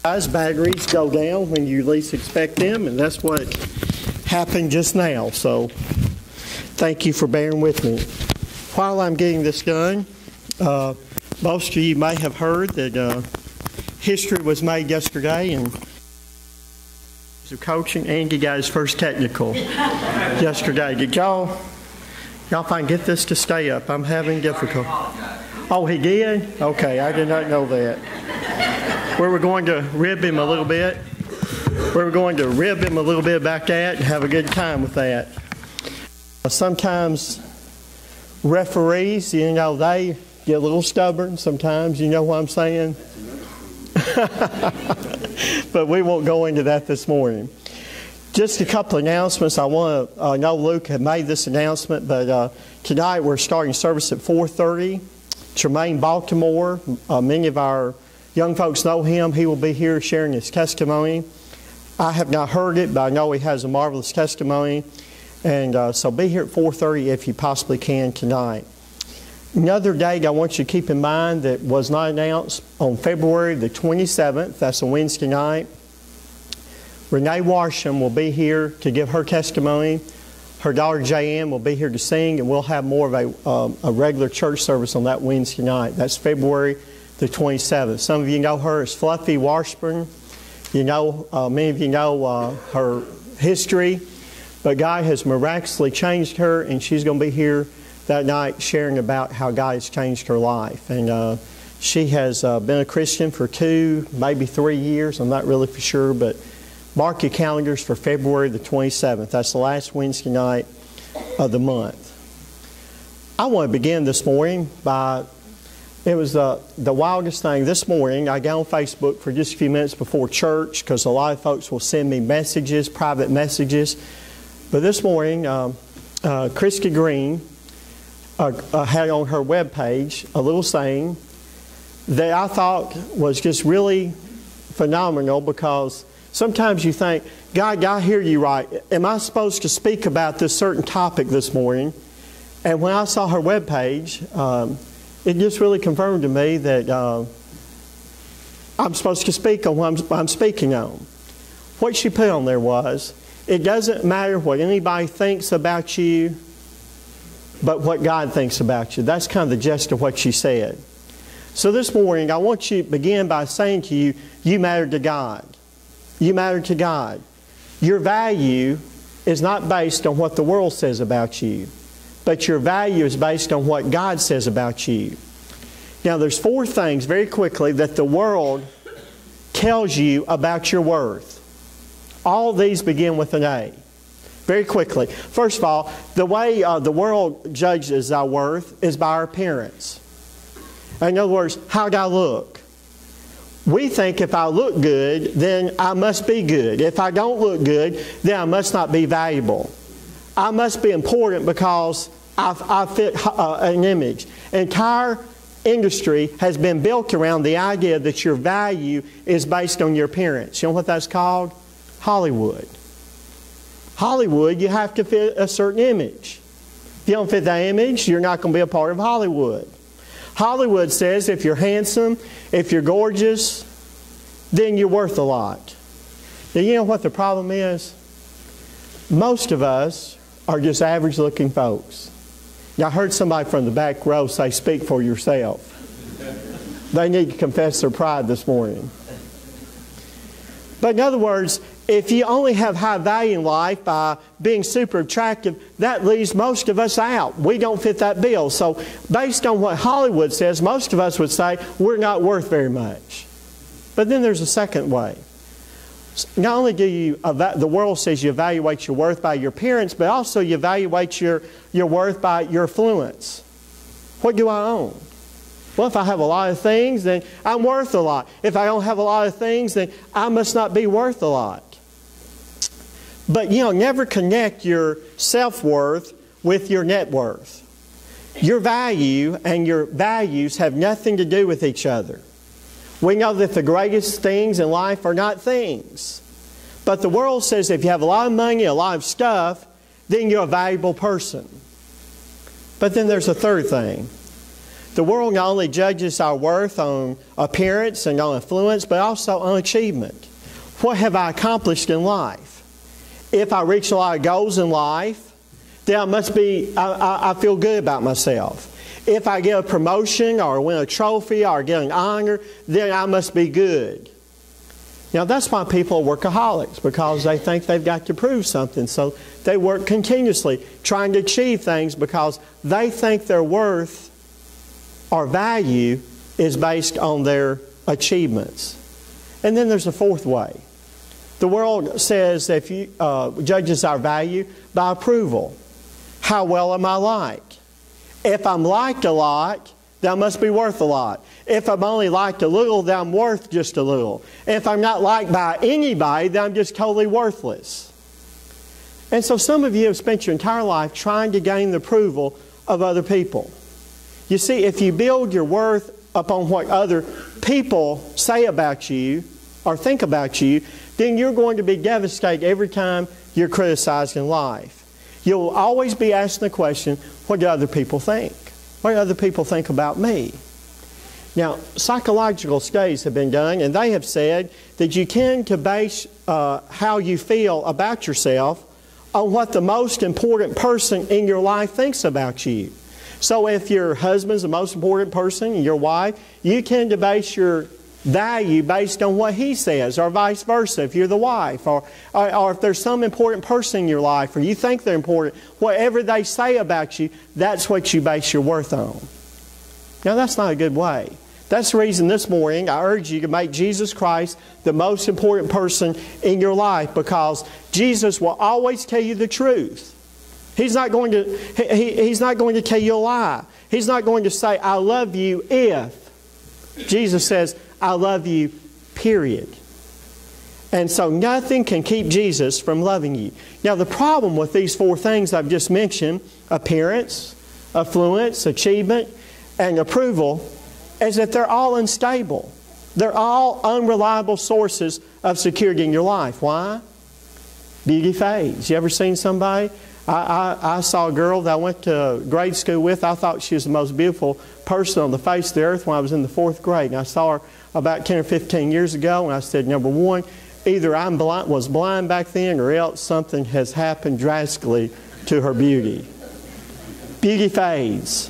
Guys, batteries go down when you least expect them, and that's what happened just now. So thank you for bearing with me. While I'm getting this done, most of you may have heard that history was made yesterday, and coaching, Andy got his first technical yesterday. Did y'all if I can get this to stay up? I'm having difficulty. Oh, he did? Okay, I did not know that. We were going to rib him a little bit. We were going to rib him a little bit about that and have a good time with that. Sometimes referees, they get a little stubborn sometimes, you know what I'm saying? But we won't go into that this morning. Just a couple of announcements. I know Luke had made this announcement, but tonight we're starting service at 4:30. Tremaine Baltimore, many of our young folks know him. He will be here sharing his testimony. I have not heard it, but I know he has a marvelous testimony. And so be here at 4:30 if you possibly can tonight. Another date I want you to keep in mind that was not announced on February the 27th. That's a Wednesday night. Renee Warsham will be here to give her testimony. Her daughter Jayanne will be here to sing, and we'll have more of a regular church service on that Wednesday night. That's February the 27th. Some of you know her as Fluffy Washburn. You know, many of you know her history, but God has miraculously changed her, and she's going to be here that night sharing about how God has changed her life. And she has been a Christian for 2, maybe 3 years. I'm not really for sure, but mark your calendars for February the 27th. That's the last Wednesday night of the month. I want to begin this morning by, it was the wildest thing. This morning, I got on Facebook for just a few minutes before church because a lot of folks will send me messages, private messages. But this morning, Christy Green had on her webpage a little saying that I thought was just really phenomenal, because sometimes you think, God, I hear you right. Am I supposed to speak about this certain topic this morning? And when I saw her webpage, it just really confirmed to me that I'm supposed to speak on what I'm speaking on. What she put on there was, it doesn't matter what anybody thinks about you, but what God thinks about you. That's kind of the gist of what she said. So this morning, I want you to begin by saying to you, you matter to God. You matter to God. Your value is not based on what the world says about you, but your value is based on what God says about you. Now, there's 4 things, very quickly, that the world tells you about your worth. All these begin with an A. Very quickly. First of all, the way the world judges our worth is by our appearance. In other words, how do I look? We think if I look good, then I must be good. If I don't look good, then I must not be valuable. I must be important because I fit an image. Entire industry has been built around the idea that your value is based on your appearance. You know what that's called? Hollywood. Hollywood, you have to fit a certain image. If you don't fit that image, you're not going to be a part of Hollywood. Hollywood says if you're handsome, if you're gorgeous, then you're worth a lot. Now, you know what the problem is? Most of us are just average-looking folks. Now, I heard somebody from the back row say, speak for yourself. They need to confess their pride this morning. But in other words, if you only have high value in life by being super attractive, that leaves most of us out. We don't fit that bill. So based on what Hollywood says, most of us would say we're not worth very much. But then there's a second way. Not only do the world says you evaluate your worth by your appearance, but also you evaluate your worth by your affluence. What do I own? Well, if I have a lot of things, then I'm worth a lot. If I don't have a lot of things, then I must not be worth a lot. But, never connect your self-worth with your net worth. Your value and your values have nothing to do with each other. We know that the greatest things in life are not things. But the world says if you have a lot of money, a lot of stuff, then you're a valuable person. But then there's a third thing. The world not only judges our worth on appearance and on influence, but also on achievement. What have I accomplished in life? If I reach a lot of goals in life, then I feel good about myself. If I get a promotion or win a trophy or get an honor, then I must be good. Now that's why people are workaholics, because they think they've got to prove something. So they work continuously trying to achieve things because they think their worth or value is based on their achievements. And then there's a fourth way. The world says if you judges our value by approval. How well am I liked? If I'm liked a lot, then I must be worth a lot. If I'm only liked a little, then I'm worth just a little. If I'm not liked by anybody, then I'm just totally worthless. And so some of you have spent your entire life trying to gain the approval of other people. You see, if you build your worth upon what other people say about you or think about you, then you're going to be devastated every time you're criticized in life. You'll always be asking the question, what do other people think? What do other people think about me? Now, psychological studies have been done, and they have said that you tend to base how you feel about yourself on what the most important person in your life thinks about you. So if your husband's the most important person, and your wife, you tend to base your value based on what he says, or vice versa if you're the wife, or if there's some important person in your life, or you think they're important, whatever they say about you, that's what you base your worth on. Now that's not a good way. That's the reason this morning I urge you to make Jesus Christ the most important person in your life, because Jesus will always tell you the truth. He's not going to, He's not going to tell you a lie. He's not going to say, I love you if. Jesus says, I love you, period. And so nothing can keep Jesus from loving you. Now the problem with these four things I've just mentioned, appearance, affluence, achievement, and approval, is that they're all unstable. They're all unreliable sources of security in your life. Why? Beauty fades. You ever seen somebody? I saw a girl that I went to grade school with. I thought she was the most beautiful person on the face of the earth when I was in the 4th grade. And I saw her about 10 or 15 years ago, and I said, number one, either I was blind back then, or else something has happened drastically to her beauty. Beauty fades.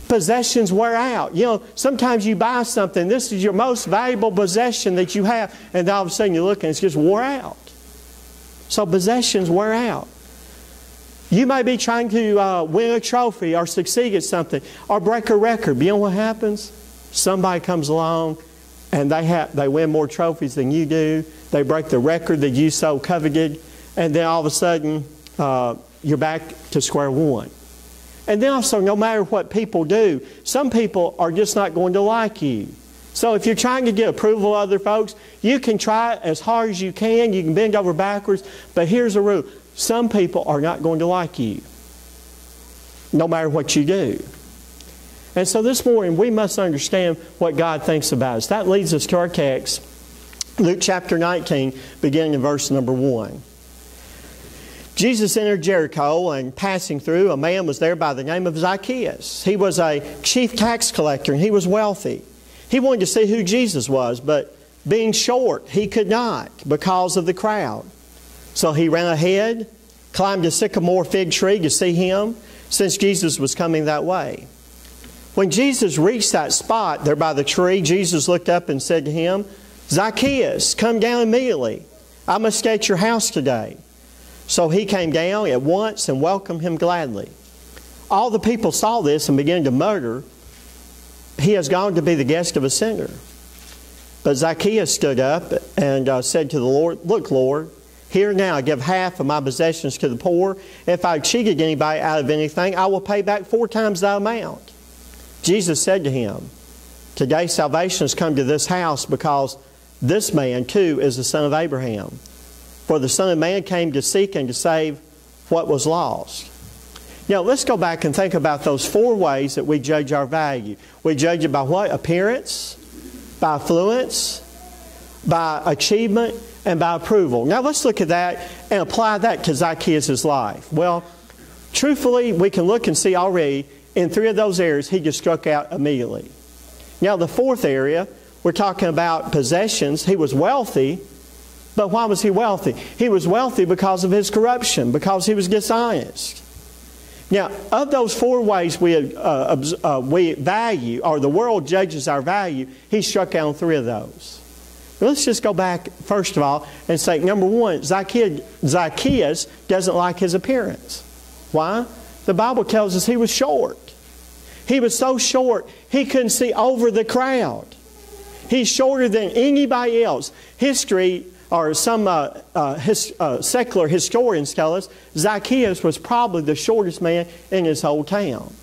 Possessions wear out. You know, sometimes you buy something, this is your most valuable possession that you have, and then all of a sudden you look and it's just wore out. So possessions wear out. You may be trying to win a trophy or succeed at something or break a record. But you know what happens? Somebody comes along and they win more trophies than you do. They break the record that you so coveted, and then all of a sudden you're back to square one. And then also, no matter what people do, some people are just not going to like you. So if you're trying to get approval of other folks, you can try as hard as you can. You can bend over backwards. But here's the rule. Some people are not going to like you, no matter what you do. And so this morning, we must understand what God thinks about us. That leads us to our text, Luke chapter 19, beginning in verse number 1. Jesus entered Jericho, and passing through, a man was there by the name of Zacchaeus. He was a chief tax collector, and he was wealthy. He wanted to see who Jesus was, but being short, he could not because of the crowd. So he ran ahead, climbed a sycamore fig tree to see him, since Jesus was coming that way. When Jesus reached that spot there by the tree, Jesus looked up and said to him, Zacchaeus, come down immediately. I must stay at your house today. So he came down at once and welcomed him gladly. All the people saw this and began to mutter, he has gone to be the guest of a sinner. But Zacchaeus stood up and said to the Lord, look, Lord, here now I give half of my possessions to the poor. If I cheated anybody out of anything, I will pay back 4 times that amount. Jesus said to him, today salvation has come to this house, because this man too is the son of Abraham. For the Son of Man came to seek and to save what was lost. Now let's go back and think about those 4 ways that we judge our value. We judge it by what? Appearance, by affluence, by achievement, and by approval. Now let's look at that and apply that to Zacchaeus' life. Well, truthfully, we can look and see already in 3 of those areas, he just struck out immediately. Now, the 4th area, we're talking about possessions. He was wealthy, but why was he wealthy? He was wealthy because of his corruption, because he was dishonest. Now, of those 4 ways we value, or the world judges our value, he struck out on 3 of those. Let's just go back, first of all, and say, number 1, Zacchaeus doesn't like his appearance. Why? The Bible tells us he was short. He was so short, he couldn't see over the crowd. He's shorter than anybody else. History, or some secular historians tell us, Zacchaeus was probably the shortest man in his whole town.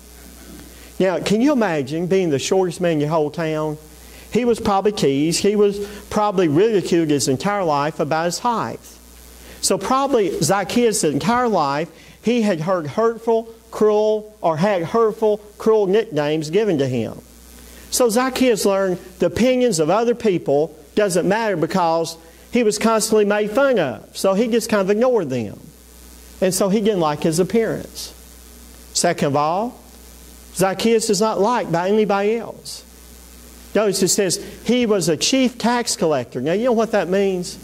Now, can you imagine being the shortest man in your whole town? He was probably teased. He was probably ridiculed his entire life about his height. So probably Zacchaeus' entire life, he had heard hurtful, cruel nicknames given to him. So Zacchaeus learned the opinions of other people doesn't matter because he was constantly made fun of. So he just kind of ignored them. And so he didn't like his appearance. Second of all, Zacchaeus is not liked by anybody else. Notice it says he was a chief tax collector. Now you know what that means?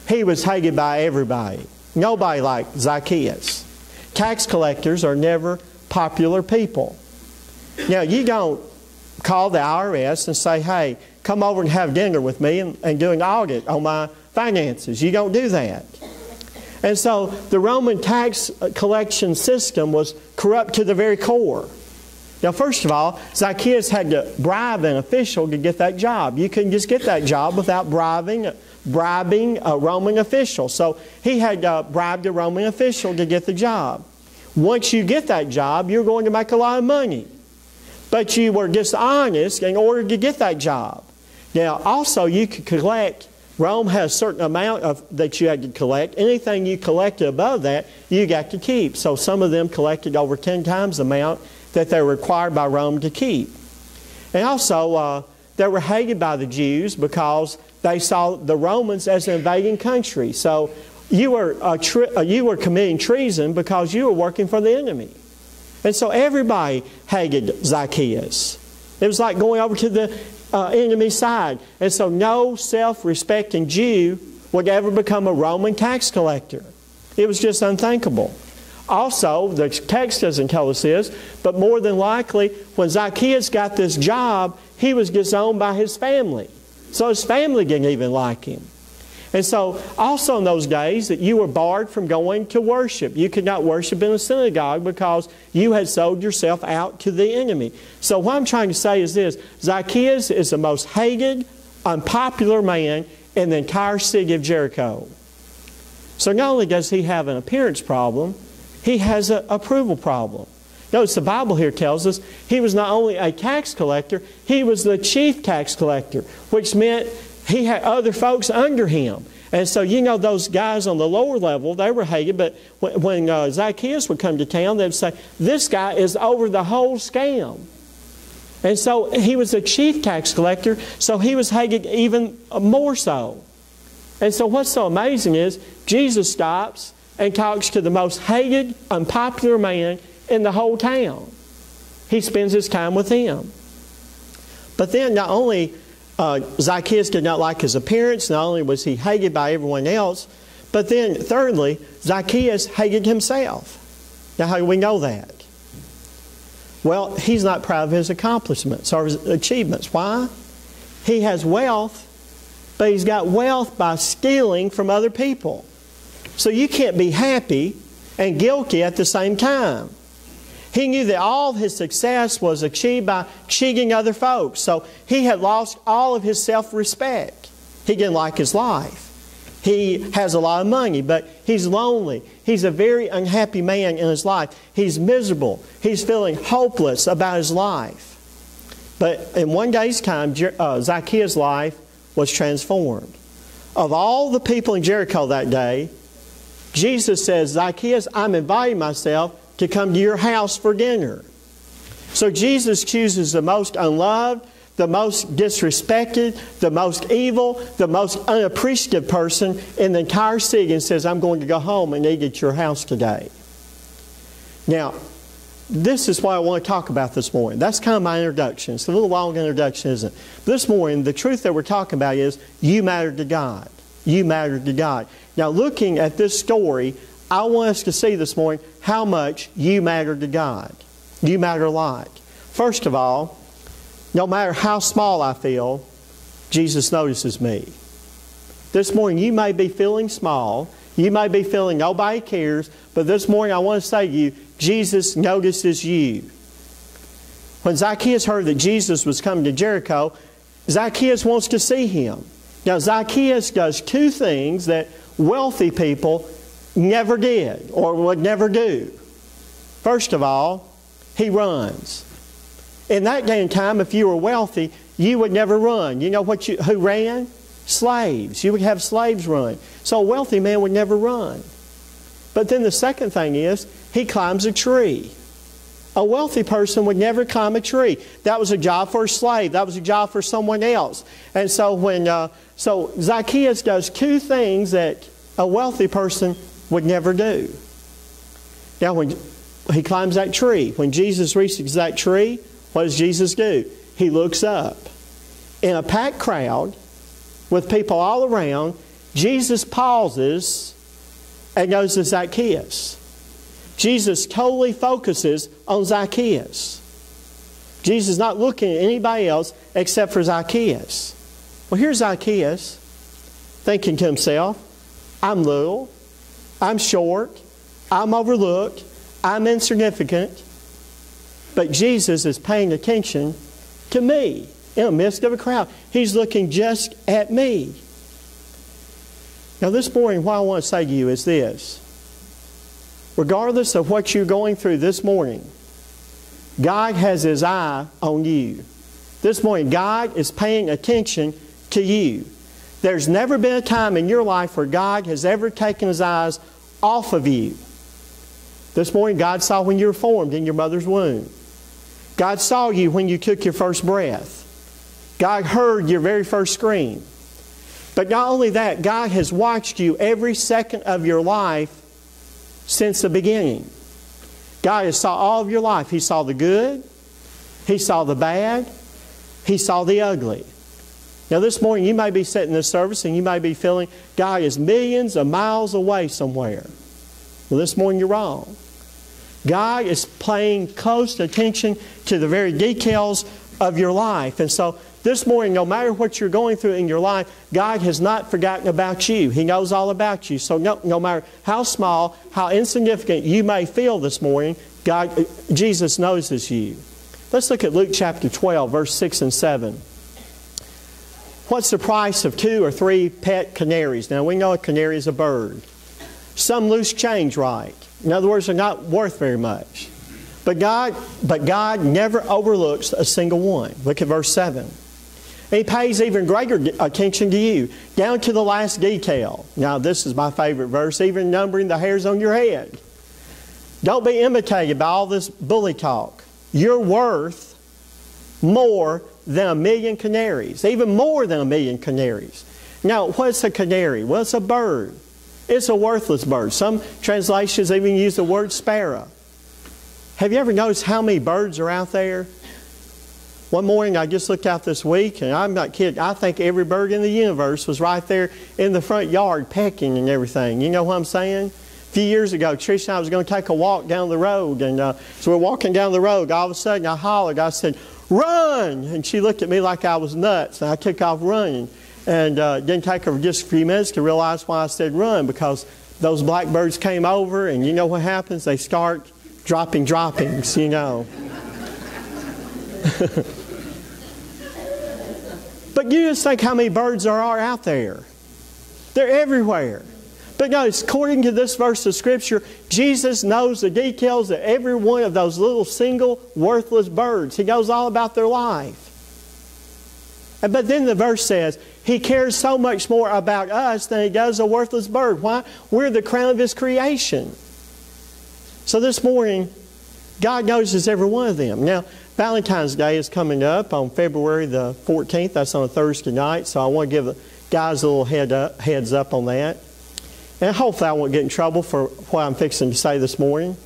He was hated by everybody. Nobody liked Zacchaeus. Tax collectors are never popular people. Now you don't call the IRS and say, hey, come over and have dinner with me and do an audit on my finances. You don't do that. And so the Roman tax collection system was corrupt to the very core. Now, first of all, Zacchaeus had to bribe an official to get that job. You couldn't just get that job without bribing a Roman official. So he had bribed a Roman official to get the job. Once you get that job, you're going to make a lot of money. But you were dishonest in order to get that job. Now, also, you could collect. Rome has a certain amount that you had to collect. Anything you collected above that, you got to keep. So some of them collected over 10 times the amount that they were required by Rome to keep. And also, they were hated by the Jews because they saw the Romans as an invading country. So you were committing treason because you were working for the enemy. And so everybody hated Zacchaeus. It was like going over to the enemy side. And so no self-respecting Jew would ever become a Roman tax collector. It was just unthinkable. Also, the text doesn't tell us this, but more than likely, when Zacchaeus got this job, he was disowned by his family. So his family didn't even like him. And so, also in those days, that you were barred from going to worship. You could not worship in a synagogue because you had sold yourself out to the enemy. So what I'm trying to say is this: Zacchaeus is the most hated, unpopular man in the entire city of Jericho. So not only does he have an appearance problem, he has an approval problem. Notice the Bible here tells us he was not only a tax collector, he was the chief tax collector, which meant he had other folks under him. And so, you know, those guys on the lower level, they were hated, but when Zacchaeus would come to town, they'd say, this guy is over the whole scam. And so he was a chief tax collector, so he was hated even more so. And so what's so amazing is Jesus stops and talks to the most hated, unpopular man in the whole town. He spends his time with him. But then not only Zacchaeus did not like his appearance, not only was he hated by everyone else, but then thirdly, Zacchaeus hated himself. Now how do we know that? Well, he's not proud of his accomplishments or his achievements. Why? He has wealth, but he's got wealth by stealing from other people. So you can't be happy and guilty at the same time. He knew that all of his success was achieved by cheating other folks. So he had lost all of his self-respect. He didn't like his life. He has a lot of money, but he's lonely. He's a very unhappy man in his life. He's miserable. He's feeling hopeless about his life. But in one day's time, Zacchaeus' life was transformed. Of all the people in Jericho that day, Jesus says, Zacchaeus, I'm inviting myself to come to your house for dinner. So Jesus chooses the most unloved, the most disrespected, the most evil, the most unappreciative person in the entire city and says, I'm going to go home and eat at your house today. Now, this is what I want to talk about this morning. That's kind of my introduction. It's a little long introduction, isn't it? This morning, the truth that we're talking about is you matter to God. You matter to God. Now, looking at this story, I want us to see this morning how much you matter to God. You matter a lot. First of all, no matter how small I feel, Jesus notices me. This morning, you may be feeling small. You may be feeling nobody cares. But this morning, I want to say to you, Jesus notices you. When Zacchaeus heard that Jesus was coming to Jericho, Zacchaeus wants to see Him. Now, Zacchaeus does two things that wealthy people never did or would never do. First of all, he runs. In that day and time, if you were wealthy, you would never run. You know who ran? Slaves. You would have slaves run. So a wealthy man would never run. But then the second thing is, he climbs a tree. A wealthy person would never climb a tree. That was a job for a slave. That was a job for someone else. And so so Zacchaeus does two things that a wealthy person would never do. Now, when he climbs that tree, when Jesus reaches that tree, what does Jesus do? He looks up. In a packed crowd, with people all around, Jesus pauses and goes to Zacchaeus. Jesus totally focuses on Zacchaeus. Jesus is not looking at anybody else except for Zacchaeus. Well, here's Zacchaeus thinking to himself, I'm little, I'm short, I'm overlooked, I'm insignificant, but Jesus is paying attention to me in the midst of a crowd. He's looking just at me. Now this morning, what I want to say to you is this. Regardless of what you're going through this morning, God has His eye on you. This morning, God is paying attention to you. There's never been a time in your life where God has ever taken His eyes off of you. This morning, God saw when you were formed in your mother's womb. God saw you when you took your first breath. God heard your very first scream. But not only that, God has watched you every second of your life since the beginning. God has saw all of your life. He saw the good. He saw the bad. He saw the ugly. Now this morning you may be sitting in this service and you may be feeling God is millions of miles away somewhere. Well, this morning you're wrong. God is paying close attention to the very details of your life. And so this morning, no matter what you're going through in your life, God has not forgotten about you. He knows all about you. So no matter how small, how insignificant you may feel this morning, Jesus notices you. Let's look at Luke chapter 12, verse 6 and 7. What's the price of 2 or 3 pet canaries? Now, we know a canary is a bird. Some loose change, right? In other words, they're not worth very much. But God never overlooks a single one. Look at verse 7. He pays even greater attention to you, down to the last detail. Now, this is my favorite verse, even numbering the hairs on your head. Don't be imitated by all this bully talk. You're worth more than 1,000,000 canaries, even more than 1,000,000 canaries. Now, what's a canary? Well, it's a bird. It's a worthless bird. Some translations even use the word sparrow. Have you ever noticed how many birds are out there? One morning I just looked out this week, and I'm not kidding, I think every bird in the universe was right there in the front yard pecking and everything. You know what I'm saying? A few years ago, Trish and I was going to take a walk down the road, and so we're walking down the road. All of a sudden I hollered, I said, "Run!" And she looked at me like I was nuts, and I took off running. And it didn't take her just a few minutes to realize why I said run, because those blackbirds came over, and you know what happens? They start dropping droppings, you know. But you just think how many birds there are out there. They're everywhere. But notice, according to this verse of Scripture, Jesus knows the details of every one of those little single worthless birds. He knows all about their life. But then the verse says, He cares so much more about us than He does a worthless bird. Why? We're the crown of His creation. So this morning, God notices every one of them. Now, Valentine's Day is coming up on February the 14th. That's on a Thursday night. So I want to give the guys a little heads up on that. And hopefully I won't get in trouble for what I'm fixing to say this morning.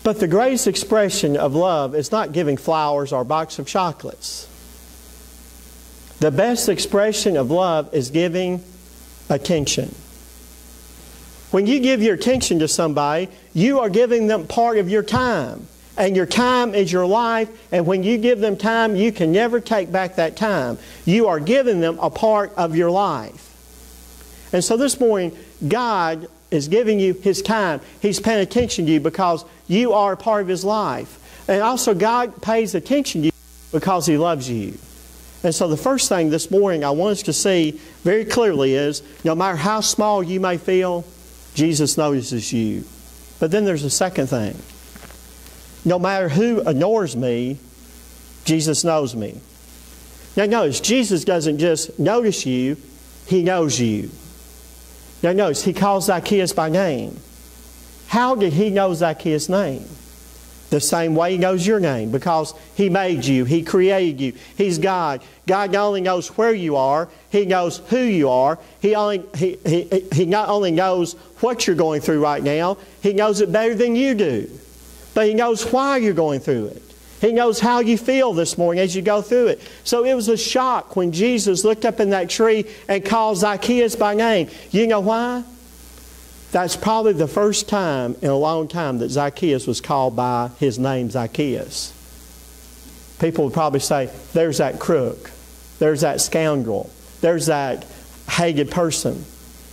But the greatest expression of love is not giving flowers or a box of chocolates. The best expression of love is giving attention. When you give your attention to somebody, you are giving them part of your time. And your time is your life. And when you give them time, you can never take back that time. You are giving them a part of your life. And so this morning, God is giving you His time. He's paying attention to you because you are a part of His life. And also God pays attention to you because He loves you. And so the first thing this morning I want us to see very clearly is, no matter how small you may feel, Jesus notices you. But then there's a second thing. No matter who ignores me, Jesus knows me. Now notice, Jesus doesn't just notice you, He knows you. Now notice, He calls Zacchaeus by name. How did He know Zacchaeus' name? The same way He knows your name, because He made you, He created you. He's God. God not only knows where you are, He knows who you are. He not only knows what you're going through right now, He knows it better than you do. But He knows why you're going through it. He knows how you feel this morning as you go through it. So it was a shock when Jesus looked up in that tree and called Zacchaeus by name. You know why? That's probably the first time in a long time that Zacchaeus was called by his name, Zacchaeus. People would probably say, there's that crook. There's that scoundrel. There's that hated person.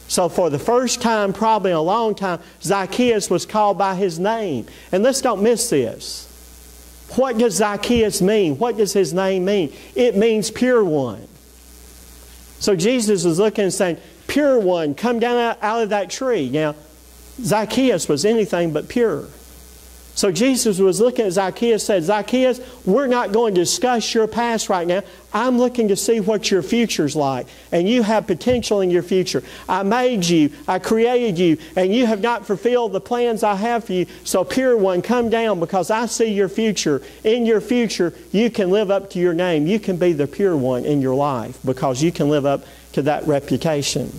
So for the first time, probably in a long time, Zacchaeus was called by his name. And let's don't miss this. What does Zacchaeus mean? What does his name mean? It means pure one. So Jesus was looking and saying, pure one, come down out of that tree. Now, Zacchaeus was anything but pure. So Jesus was looking at Zacchaeus and said, Zacchaeus, we're not going to discuss your past right now. I'm looking to see what your future's like. And you have potential in your future. I made you, I created you, and you have not fulfilled the plans I have for you. So pure one, come down because I see your future. In your future, you can live up to your name. You can be the pure one in your life because you can live up to that reputation.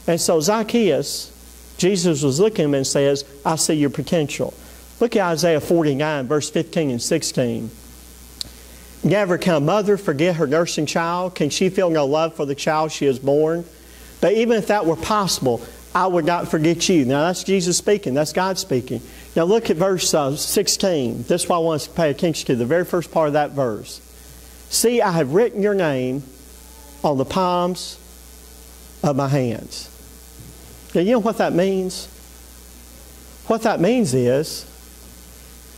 And so Zacchaeus, Jesus was looking at him and says, I see your potential. Look at Isaiah 49, verse 15 and 16. Never can a mother forget her nursing child. Can she feel no love for the child she has born? But even if that were possible, I would not forget you. Now that's Jesus speaking. That's God speaking. Now look at verse 16. This is what I want us to pay attention to, the very first part of that verse. See, I have written your name on the palms of my hands. Now, you know what that means? What that means is,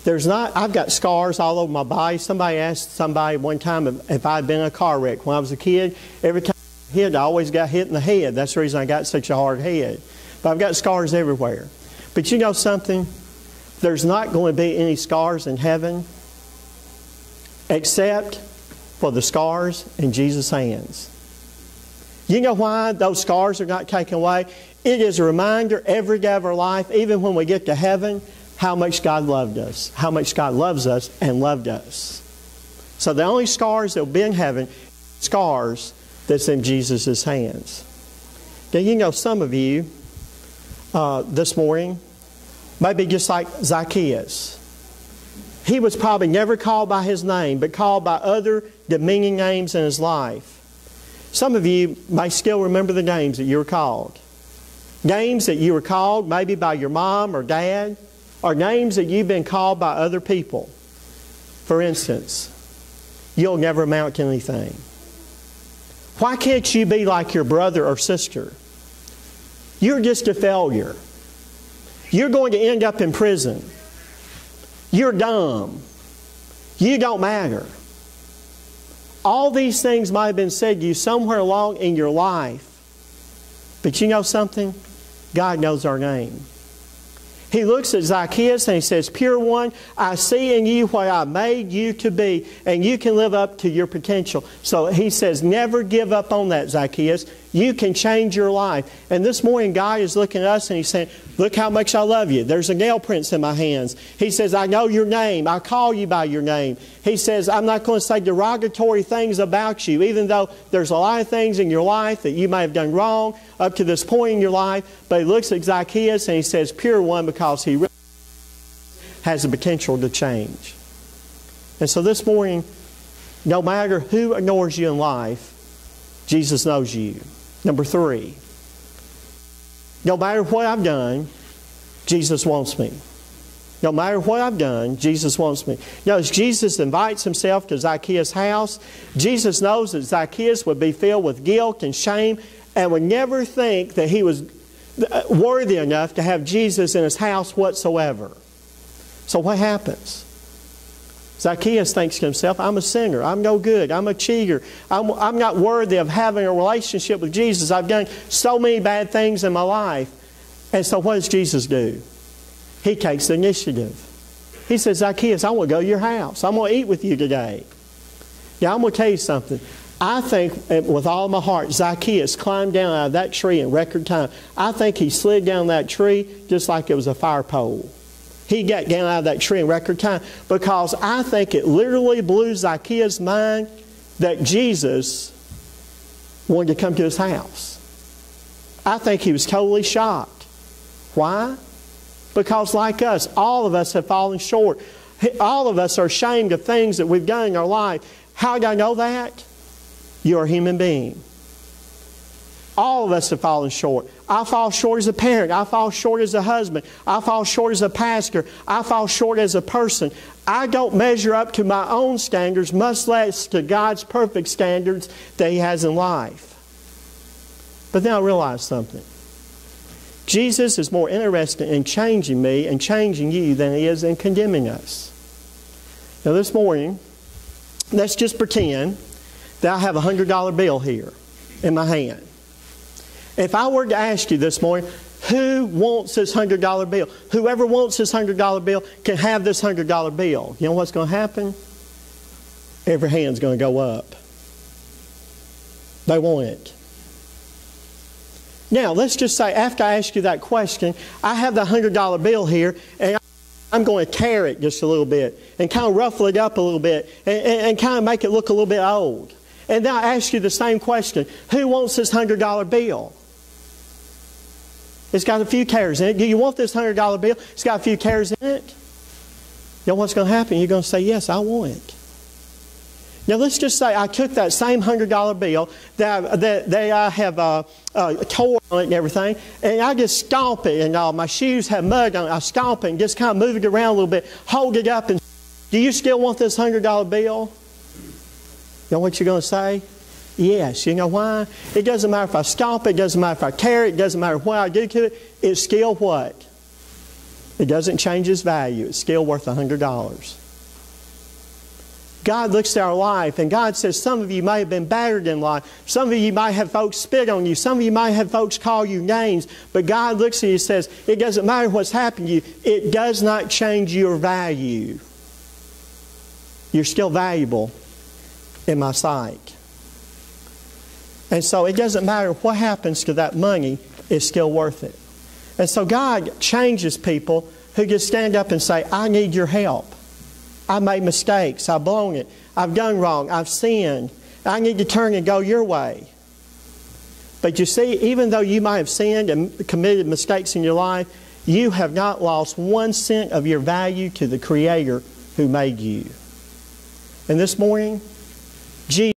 I've got scars all over my body. Somebody asked somebody one time if I had been in a car wreck. When I was a kid, every time I hit, I always got hit in the head. That's the reason I got such a hard head. But I've got scars everywhere. But you know something? There's not going to be any scars in heaven except for the scars in Jesus' hands. You know why those scars are not taken away? It is a reminder every day of our life, even when we get to heaven, how much God loved us, how much God loves us and loved us. So the only scars that will be in heaven, scars that's in Jesus' hands. Now you know some of you this morning, maybe just like Zacchaeus. He was probably never called by his name, but called by other demeaning names in his life. Some of you may still remember the names that you were called. Names that you were called maybe by your mom or dad, or names that you've been called by other people. For instance, you'll never amount to anything. Why can't you be like your brother or sister? You're just a failure. You're going to end up in prison. You're dumb. You don't matter. All these things might have been said to you somewhere along in your life. But you know something? God knows our name. He looks at Zacchaeus and he says, pure one, I see in you what I made you to be, and you can live up to your potential. So he says, never give up on that, Zacchaeus. You can change your life. And this morning, God is looking at us and He's saying, look how much I love you. There's a nail prints in my hands. He says, I know your name. I call you by your name. He says, I'm not going to say derogatory things about you, even though there's a lot of things in your life that you may have done wrong up to this point in your life. But He looks at Zacchaeus and He says, pure one, because he has the potential to change. And so this morning, no matter who ignores you in life, Jesus knows you. Number 3, no matter what I've done, Jesus wants me. No matter what I've done, Jesus wants me. Notice Jesus invites himself to Zacchaeus' house. Jesus knows that Zacchaeus would be filled with guilt and shame and would never think that he was worthy enough to have Jesus in his house whatsoever. So what happens? Zacchaeus thinks to himself, I'm a sinner. I'm no good. I'm a cheater. I'm not worthy of having a relationship with Jesus. I've done so many bad things in my life. And so what does Jesus do? He takes the initiative. He says, Zacchaeus, I want to go to your house. I'm going to eat with you today. Now, I'm going to tell you something. I think with all my heart, Zacchaeus climbed down out of that tree in record time. I think he slid down that tree just like it was a fire pole. He got down out of that tree in record time because I think it literally blew Zacchaeus' mind that Jesus wanted to come to his house. I think he was totally shocked. Why? Because like us, all of us have fallen short. All of us are ashamed of things that we've done in our life. How do I know that? You're a human being. All of us have fallen short. I fall short as a parent. I fall short as a husband. I fall short as a pastor. I fall short as a person. I don't measure up to my own standards, much less to God's perfect standards that He has in life. But then I realize something. Jesus is more interested in changing me and changing you than He is in condemning us. Now this morning, let's just pretend that I have a $100 bill here in my hand. If I were to ask you this morning, who wants this $100 bill? Whoever wants this $100 bill can have this $100 bill. You know what's going to happen? Every hand's going to go up. They want it. Now, let's just say after I ask you that question, I have the $100 bill here, and I'm going to tear it just a little bit and kind of ruffle it up a little bit and kind of make it look a little bit old. And then I ask you the same question. Who wants this $100 bill? It's got a few tears in it. Do you want this $100 bill? It's got a few tears in it. You know what's going to happen? You're going to say, yes, I want it. Now let's just say I took that same $100 bill that I have tore on it and everything, and I just stomp it, and my shoes have mud on it. I stomp it and just kind of move it around a little bit, hold it up, and do you still want this $100 bill? You know what you're going to say? Yes. You know why? It doesn't matter if I stomp it, it doesn't matter if I tear it, it doesn't matter what I do to it. It's still what? It doesn't change its value. It's still worth $100. God looks at our life and God says some of you may have been battered in life. Some of you might have folks spit on you. Some of you might have folks call you names. But God looks at you and says, it doesn't matter what's happened to you. It does not change your value. You're still valuable in my sight. And so it doesn't matter what happens to that money. It's still worth it. And so God changes people who just stand up and say, I need your help. I made mistakes. I've blown it. I've done wrong. I've sinned. I need to turn and go your way. But you see, even though you might have sinned and committed mistakes in your life, you have not lost 1 cent of your value to the Creator who made you. And this morning, Jesus